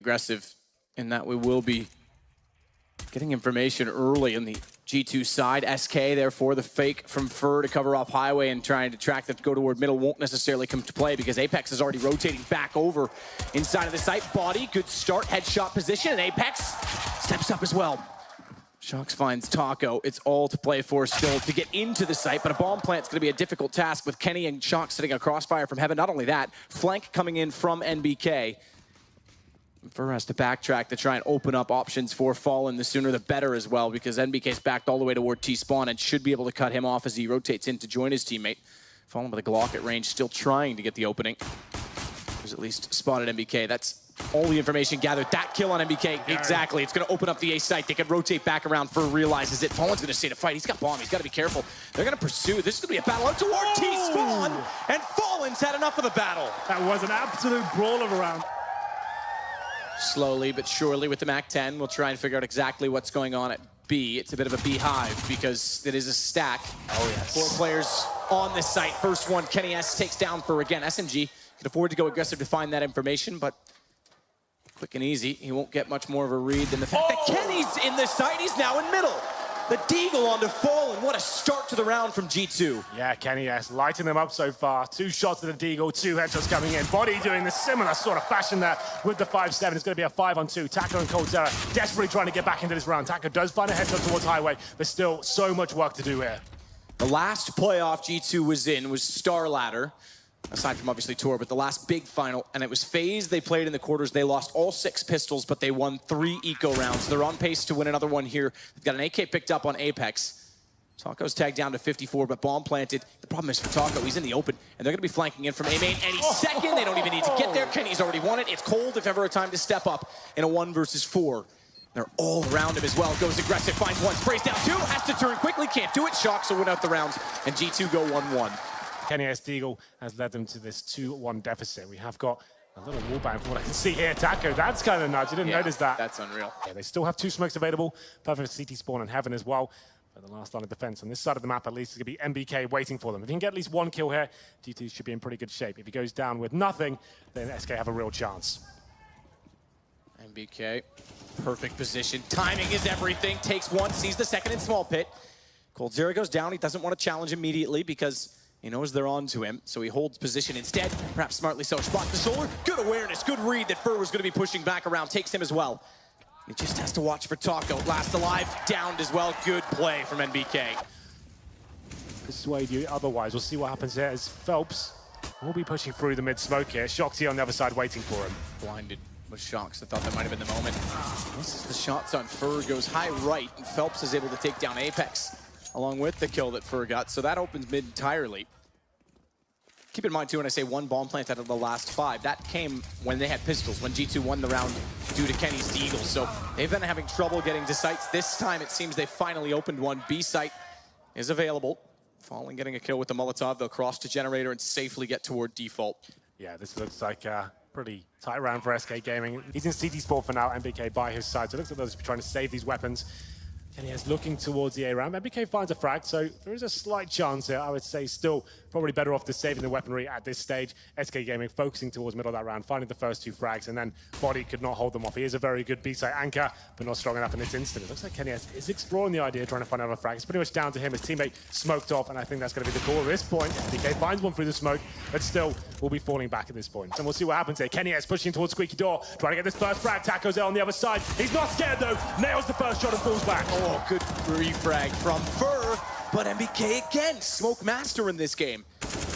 aggressive in that we will be getting information early in the G2 side. SK, therefore, the fake from Fur to cover off Highway and trying to track that to go toward middle won't necessarily come to play because Apex is already rotating back over inside of the site. Body, good start, headshot position, and Apex steps up as well. Shox finds Taco. It's all to play for still to get into the site, but a bomb plant's going to be a difficult task with Kenny and Shox sitting a crossfire from heaven. Not only that, flank coming in from NBK. Fur has to backtrack to try and open up options for Fallen. The sooner the better as well, because NBK's backed all the way toward T-spawn and should be able to cut him off as he rotates in to join his teammate. Fallen with a Glock at range, still trying to get the opening. There's at least spotted NBK. That's all the information gathered. That kill on NBK, exactly. It's going to open up the A site. They can rotate back around. Fur realizes it. Fallen's going to stay to fight. He's got bomb. He's got to be careful. They're going to pursue. This is going to be a battle out toward T-spawn, and Fallen's had enough of the battle. That was an absolute brawl of a round. Slowly but surely with the MAC-10, we'll try and figure out exactly what's going on at B. It's a bit of a beehive because it is a stack. Oh, yes. 4 players on this site. First one, Kenny S takes down Fur again. SMG can afford to go aggressive to find that information, but quick and easy. He won't get much more of a read than the fact that Kenny's in the site. He's now in middle. The Deagle onto Fallen. What a start to the round from G2. Yeah, Kenny S lighting them up so far. 2 shots to the Deagle, 2 headshots coming in. Body doing the similar sort of fashion there with the 5-7. It's going to be a 5-on-2. Taco and Coldzera desperately trying to get back into this round. Taco does find a headshot towards Highway. There's still so much work to do here. The last playoff G2 was in was Star Ladder. Aside from obviously Tour, but the last big final, and it was FaZe. They played in the quarters. They lost all 6 pistols, but they won 3 eco rounds. They're on pace to win another one here. They've got an AK picked up on Apex. Taco's tagged down to 54, but bomb planted. The problem is for Taco, he's in the open, and they're going to be flanking in from A-main any second. They don't even need to get there. Kenny's already won it. It's cold, if ever a time to step up in a 1 versus 4. They're all around him as well. Goes aggressive, finds 1, sprays down 2, has to turn quickly, can't do it. Shox will win out the round, and G2 go 1-1. Kenny S Deagle has led them to this 2-1 deficit. We have got a little wallbang from what I can see here. Taco, that's kind of nudge. You didn't notice that. That's unreal. Yeah, they still have 2 smokes available. Perfect CT spawn and Heaven as well. But the last line of defense on this side of the map, at least, is going to be NBK waiting for them. If he can get at least 1 kill here, G2 should be in pretty good shape. If he goes down with nothing, then SK have a real chance. NBK, perfect position. Timing is everything. Takes 1, sees the second in small pit. Coldzera goes down. He doesn't want to challenge immediately because he knows they're on to him, so he holds position instead, perhaps smartly so. Spots the shoulder, good awareness, good read that Fur was going to be pushing back around, takes him as well. He just has to watch for Taco. Last alive, downed as well. Good play from NBK. Persuade you otherwise. We'll see what happens here as Phelps will be pushing through the mid-smoke here. Shoxy on the other side waiting for him. Blinded with Shox. I thought that might have been the moment. This is the shots on Fur, goes high right, and Phelps is able to take down Apex along with the kill that Fur got, so that opens mid entirely. Keep in mind, too, when I say 1 bomb plant out of the last 5, that came when they had pistols, when G2 won the round due to Kenny's Deagle. So they've been having trouble getting to sites. This time, it seems they finally opened one. B site is available. Fallen getting a kill with the Molotov. They'll cross to Generator and safely get toward default. Yeah, this looks like a pretty tight round for SK Gaming. He's in CT spawn for now, NBK by his side. So it looks like they'll just be trying to save these weapons. Kenny is looking towards the A round. NBK finds a frag, so there is a slight chance here. I would say still probably better off just saving the weaponry at this stage. SK Gaming focusing towards middle of that round, finding the first 2 frags, and then Body could not hold them off. He is a very good B-side anchor, but not strong enough in this instant. It looks like Kenny is exploring the idea, trying to find another frag. It's pretty much down to him. His teammate smoked off, and I think that's going to be the call at this point. NBK finds 1 through the smoke, but still will be falling back at this point. And we'll see what happens here. Kenny is pushing towards Squeaky Door, trying to get this first frag. Taco's there on the other side. He's not scared, though. Nails the first shot and falls back. Oh, good refrag from Fur, but NBK again, smoke master in this game.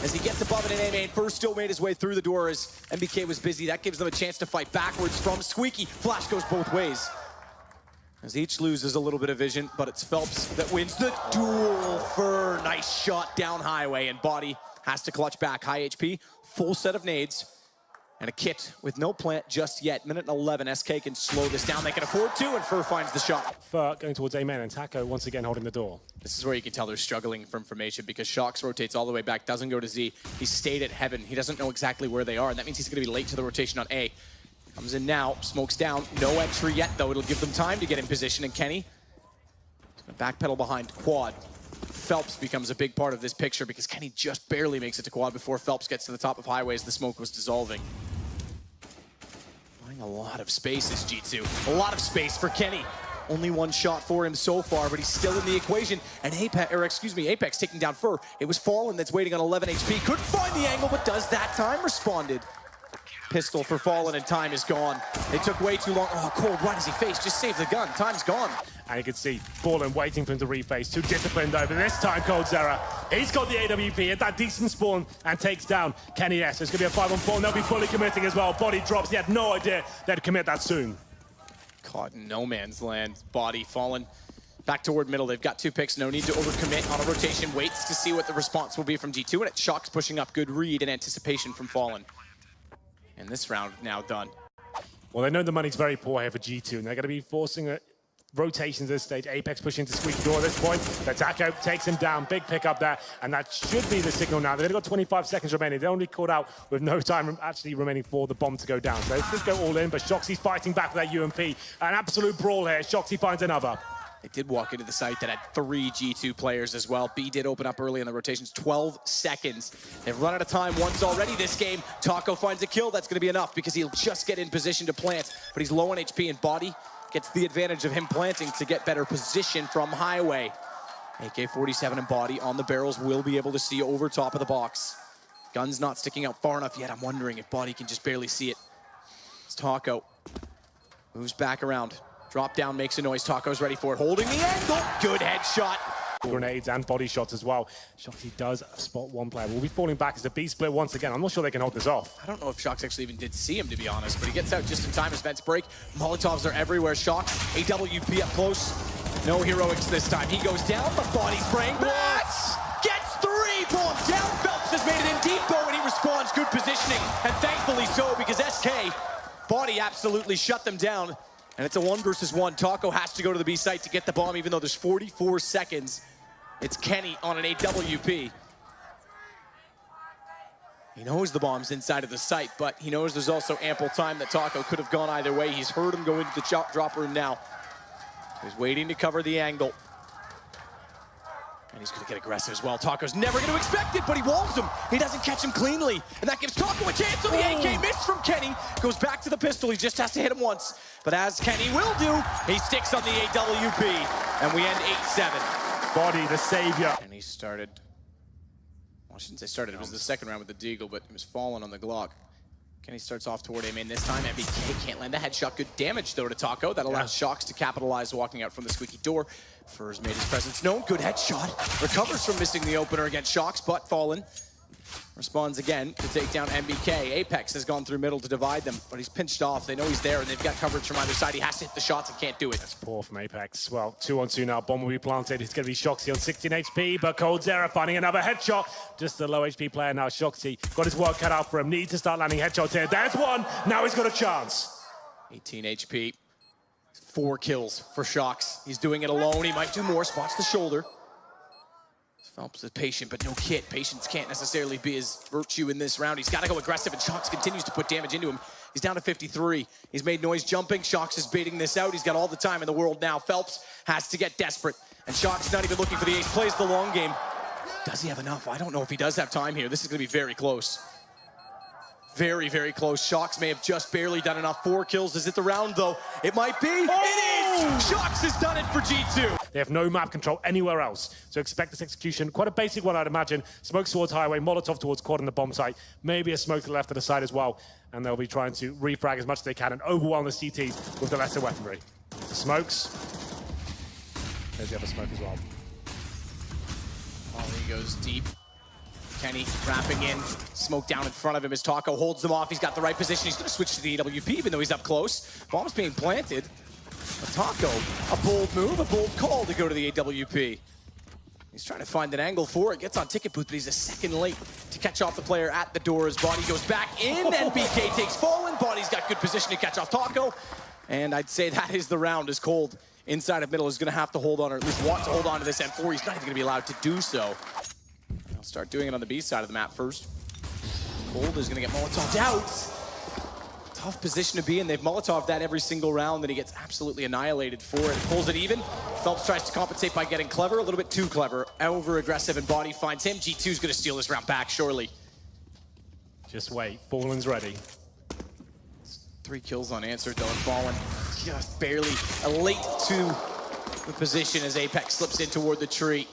As he gets above it in A-main, Fur still made his way through the door as NBK was busy. That gives them a chance to fight backwards from Squeaky. Flash goes both ways. As each loses a little bit of vision, but it's Phelps that wins the duel. Fur, nice shot down Highway, and Body has to clutch back. High HP, full set of nades, and a kit with no plant just yet. Minute 11, SK can slow this down. They can afford to, and Fur finds the shot. Fur going towards A-main, and Taco once again holding the door. This is where you can tell they're struggling for information because Shox rotates all the way back, doesn't go to Z. He stayed at Heaven. He doesn't know exactly where they are, and that means he's going to be late to the rotation on A. Comes in now, smokes down. No entry yet, though. It'll give them time to get in position, and Kenny is going to backpedal behind quad. Phelps becomes a big part of this picture because Kenny just barely makes it to quad before Phelps gets to the top of Highway as the smoke was dissolving. Trying a lot of space is G2. A lot of space for Kenny. Only one shot for him so far, but he's still in the equation. And Apex taking down Fur. It was Fallen that's waiting on 11 HP. Couldn't find the angle, but does that time responded. Pistol for Fallen and time is gone. It took way too long. Oh, Cold, why does he face? Just save the gun. Time's gone. And you can see Fallen waiting for him to reface. Too disciplined though, but this time coldzera, he's got the AWP at that decent spawn and takes down Kenny S. It's going to be a 5-on-4 and they'll be fully committing as well. Body drops. He had no idea they'd commit that soon. Caught in no man's land. Body Fallen back toward middle. They've got 2 picks. No need to overcommit on a rotation. Waits to see what the response will be from G2, and it's Shock's pushing up. Good read and anticipation from Fallen. And this round now done. Well, they know the money's very poor here for G2, and they're going to be forcing rotations at this stage. Apex pushing to squeaky door at this point. The Taco takes him down. Big pick up there, and that should be the signal now. They've only got 25 seconds remaining. They're only caught out with no time actually remaining for the bomb to go down. So let's go all in, but Shoxy's fighting back with that UMP. An absolute brawl here. Shoxy finds another. They did walk into the site that had 3 G2 players as well. B did open up early in the rotations, 12 seconds. They've run out of time once already this game. Taco finds a kill, that's gonna be enough because he'll just get in position to plant, but he's low on HP and Body gets the advantage of him planting to get better position from Highway. AK-47 and Body on the barrels will be able to see over top of the box. Gun's not sticking out far enough yet. I'm wondering if Body can just barely see it. It's Taco. Moves back around. Drop down, makes a noise. Taco's ready for it. Holding the angle. Good headshot. Grenades and body shots as well. Shoxy does spot one player. We'll be falling back as the B split once again. I'm not sure they can hold this off. I don't know if Shox actually even did see him, to be honest, but he gets out just in time as vents break. Molotovs are everywhere. Shox, AWP up close. No heroics this time. He goes down, but Body spraying. Bats! Gets 3! Bomb down. Phelps has made it in deep, though, and he responds. Good positioning, and thankfully so, because SK, Body absolutely shut them down. And it's a 1 versus 1. Taco has to go to the B site to get the bomb, even though there's 44 seconds. It's Kenny on an AWP. He knows the bomb's inside of the site, but he knows there's also ample time that Taco could have gone either way. He's heard him go into the drop room now. He's waiting to cover the angle. And he's going to get aggressive as well. Taco's never going to expect it, but he walls him. He doesn't catch him cleanly. And that gives Taco a chance. So the AK missed from Kenny. Goes back to the pistol. He just has to hit him once. But as Kenny will do, he sticks on the AWP. And we end 8-7. Body, the savior. And he started... Well, I shouldn't say started. It was the second round with the Deagle, but he was falling on the Glock. Kenny starts off toward A main this time. MBK can't land the headshot. Good damage, though, to Taco. That allows Shox to capitalize walking out from the squeaky door. Fur's made his presence known. Good headshot. Recovers from missing the opener against Shox, but Fallen responds again to take down MBK. Apex has gone through middle to divide them, but he's pinched off. They know he's there, and they've got coverage from either side. He has to hit the shots and can't do it. That's poor from Apex. Well, 2-on-2 now. Bomb will be planted. It's going to be Shoxy on 16 HP, but coldzera finding another headshot. Just a low HP player now. Shoxy got his work cut out for him. Needs to start landing headshots here. There's one. Now he's got a chance. 18 HP. 4 kills for Shox. He's doing it alone. He might do more. Spots the shoulder. Phelps is patient, but no kit. Patience can't necessarily be his virtue in this round. He's got to go aggressive, and Shox continues to put damage into him. He's down to 53. He's made noise jumping. Shox is baiting this out. He's got all the time in the world now. Phelps has to get desperate, and Shox not even looking for the ace. Plays the long game. Does he have enough? I don't know if he does have time here. This is going to be very close. Very, very close. Shox may have just barely done enough. 4 kills. Is it the round, though? It might be. Oh! It is! Shox has done it for G2. They have no map control anywhere else, so expect this execution. Quite a basic one, I'd imagine. Smoke towards highway, Molotov towards quad on the bomb site. Maybe a smoke to the left of the side as well. And they'll be trying to refrag as much as they can and overwhelm the CTs with the lesser weaponry. The smokes. There's the other smoke as well. Oh, he goes deep. Kenny wrapping in, smoke down in front of him as Taco holds them off. He's got the right position. He's going to switch to the AWP even though he's up close. Bomb's being planted. But Taco, a bold move, a bold call to go to the AWP. He's trying to find an angle for it. Gets on ticket booth, but he's a second late to catch off the player at the door as Body goes back in. NBK takes Fallen. Body's got good position to catch off Taco. And I'd say that is the round as Cold inside of middle is going to have to hold on, or at least want to hold on to this M4. He's not even going to be allowed to do so. I'll start doing it on the B side of the map first. Cold is going to get Molotov'd out. Tough position to be in. They've Molotov'd that every single round, then he gets absolutely annihilated for it. Pulls it even. Phelps tries to compensate by getting clever, a little bit too clever. Over-aggressive, and Body finds him. G2's going to steal this round back, surely. Just wait. Fallen's ready. 3 kills unanswered though, and Fallen just barely late to the position as Apex slips in toward the tree.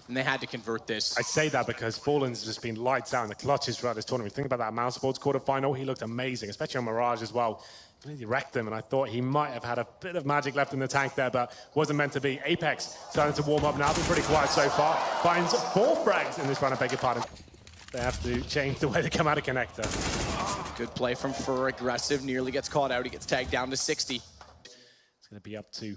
And they had to convert this. I say that because Fallen's just been lights out in the clutches throughout this tournament. Think about that Mouse Sports quarterfinal. He looked amazing, especially on Mirage as well. Really wrecked him, and I thought he might have had a bit of magic left in the tank there, but wasn't meant to be. Apex starting to warm up now. Been pretty quiet so far. Finds 4 frags in this round, I beg your pardon. They have to change the way they come out of connector. Good play from Fur, aggressive, nearly gets caught out. He gets tagged down to 60. It's going to be up to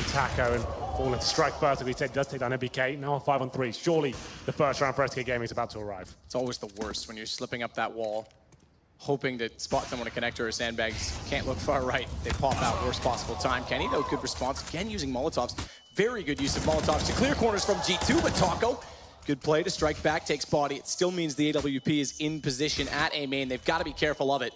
Taco, and Fallen to strike first. Like we said, does take down MBK. Now on 5-on-3. Surely the first round for SK Gaming is about to arrive. It's always the worst when you're slipping up that wall, hoping to spot someone at connector or sandbags. Can't look far right. They pop out worst possible time. Kenny, though, good response. Again, using Molotovs. Very good use of Molotovs to clear corners from G2, but Taco, good play to strike back, takes body. It still means the AWP is in position at A main. They've got to be careful of it,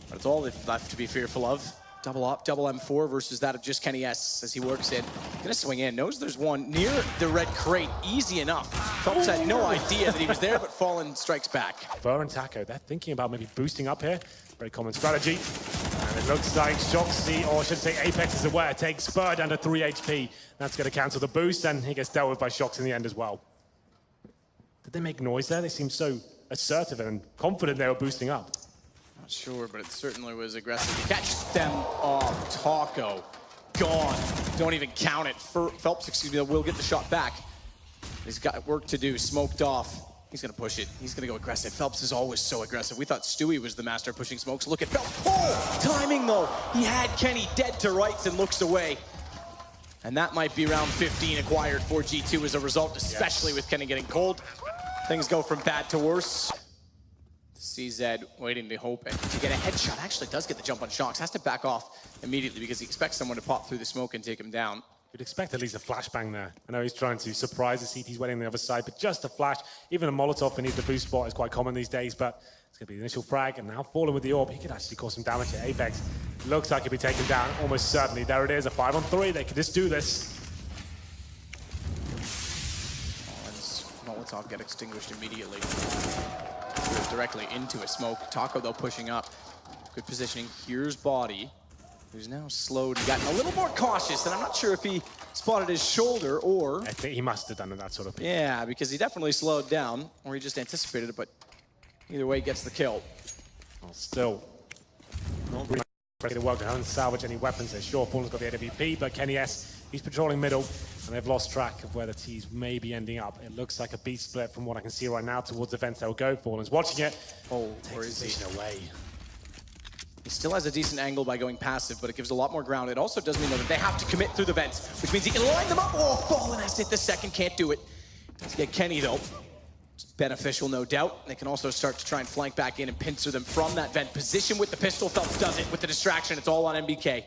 but it's all they've left to be fearful of. Double up, double M4 versus that of just Kenny S as he works in. Gonna swing in, knows there's one near the red crate, easy enough. Phelps had no idea that he was there, but Fallen strikes back. Fur and Taco, they're thinking about maybe boosting up here. Very common strategy. And it looks like Shoxy, or I should say Apex is aware, takes Fur down to 3 HP. That's gonna cancel the boost, and he gets dealt with by Shox in the end as well. Did they make noise there? They seemed so assertive and confident they were boosting up. Not sure, but it certainly was aggressive. Catch them off. Taco, gone. Don't even count it. Phelps, excuse me, will get the shot back. He's got work to do. Smoked off. He's gonna push it. He's gonna go aggressive. Phelps is always so aggressive. We thought Stewie was the master of pushing smokes. Look at Phelps. Oh, timing though. He had Kenny dead to rights and looks away. And that might be round 15 acquired for G2 as a result, especially with Kenny getting cold. Things go from bad to worse. CZ waiting to hope to get a headshot. Actually does get the jump on Shox. Has to back off immediately because he expects someone to pop through the smoke and take him down. You'd expect at least a flashbang there. I know he's trying to surprise the CT's waiting on the other side, but just a flash. Even a Molotov beneath the boost spot is quite common these days, but it's going to be the initial frag, and now Fallen with the orb. He could actually cause some damage to Apex. Looks like he'll be taken down almost certainly. There it is, a 5-on-3. They could just do this. Molotov get extinguished immediately. Goes directly into a smoke. Taco, though, pushing up. Good positioning. Here's Body, who's now slowed and gotten a little more cautious, and I'm not sure if he spotted his shoulder or... I think he must have done that sort of thing. Yeah, because he definitely slowed down, or he just anticipated it, but either way, he gets the kill. Well, still, not really ready to work and salvage any weapons there. Sure, Fallen's got the AWP, but Kenny S, he's patrolling middle, and they've lost track of where the T's may be ending up. It looks like a B split from what I can see right now towards the vents they'll go. Fallen's watching it. Oh, where is he? Away. He still has a decent angle by going passive, but it gives a lot more ground. It also does mean that they have to commit through the vents, which means he can line them up. Oh, Fallen has to hit the second, can't do it. Does get Kenny, though. It's beneficial, no doubt. They can also start to try and flank back in and pincer them from that vent position with the pistol. Phelps does it with the distraction. It's all on MBK.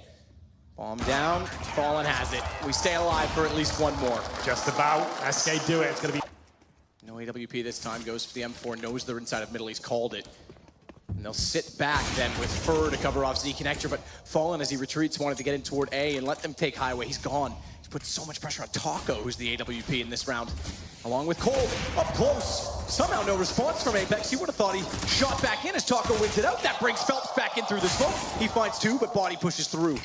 Bomb down, Fallen has it. We stay alive for at least one more. Just about. SK do it. It's going to be... No AWP this time, goes for the M4, knows they're inside of middle, he's called it. And they'll sit back then with Fur to cover off Z connector, but Fallen, as he retreats, wanted to get in toward A and let them take highway. He's gone. He's put so much pressure on Taco, who's the AWP in this round, along with Cole, up close. Somehow no response from Apex. You would have thought he shot back in as Taco wins it out. That brings Phelps back in through the smoke. He finds 2, but Body pushes through.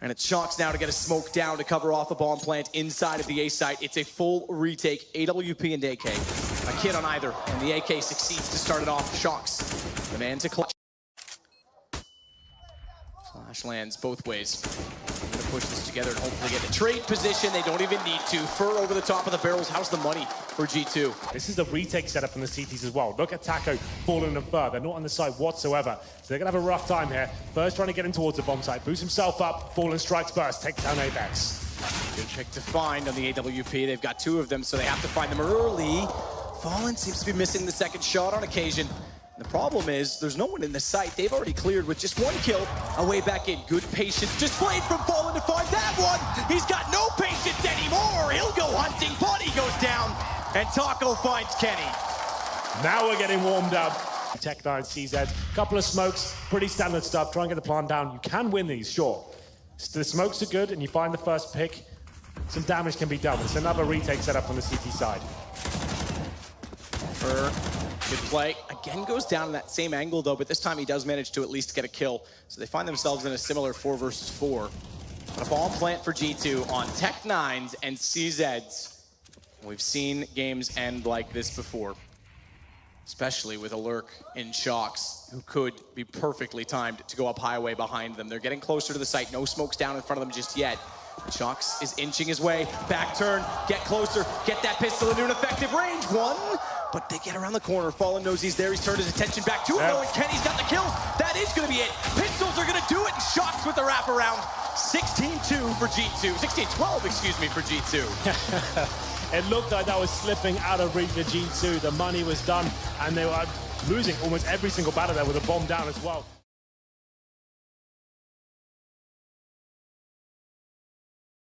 And it's Shox now to get a smoke down to cover off a bomb plant inside of the A site. It's a full retake, AWP and AK. A kid on either, and the AK succeeds to start it off. Shox, the man to clutch. Flash lands both ways. They're gonna push this together and hopefully get a trade position. They don't even need to. Fur over the top of the barrels. How's the money for G2? This is the retake setup from the CTs as well. Look at Taco, Fallen and Fur. They're not on the side whatsoever. So they're gonna have a rough time here. First trying to get in towards the bomb site. Boosts himself up. Fallen strikes first. Takes down Apex. Good pick to find on the AWP. They've got 2 of them, so they have to find them early. Fallen seems to be missing the second shot on occasion. The problem is, there's no one in the site. They've already cleared with just 1 kill. Away back in. Good patience displayed from Fallen to find that one. He's got no patience anymore. He'll go hunting. Body goes down. And Taco finds Kenny. Now we're getting warmed up. Tech9, CZ, couple of smokes, pretty standard stuff. Try and get the plant down. You can win these, sure. The smokes are good, and you find the first pick. Some damage can be done. It's another retake setup on the CT side. Fur, good play. again goes down in that same angle though, but this time he does manage to at least get a kill. So they find themselves in a similar 4 versus 4. But a bomb plant for G2 on Tech9s and CZs. We've seen games end like this before, especially with a lurk in Shocks, who could be perfectly timed to go up highway behind them. They're getting closer to the site, no smokes down in front of them just yet. Shocks is inching his way, back turn, get closer, get that pistol into an effective range. One, but they get around the corner. Fallen knows he's there, he's turned his attention back to it, though, and Kenny's got the kills. That is gonna be it. Pistols are gonna do it, and Shocks with the wraparound. 16-2 for G2, 16-12, excuse me, for G2. It looked like that was slipping out of reach for G2. The money was done, and they were losing almost every single battle there with a bomb down as well.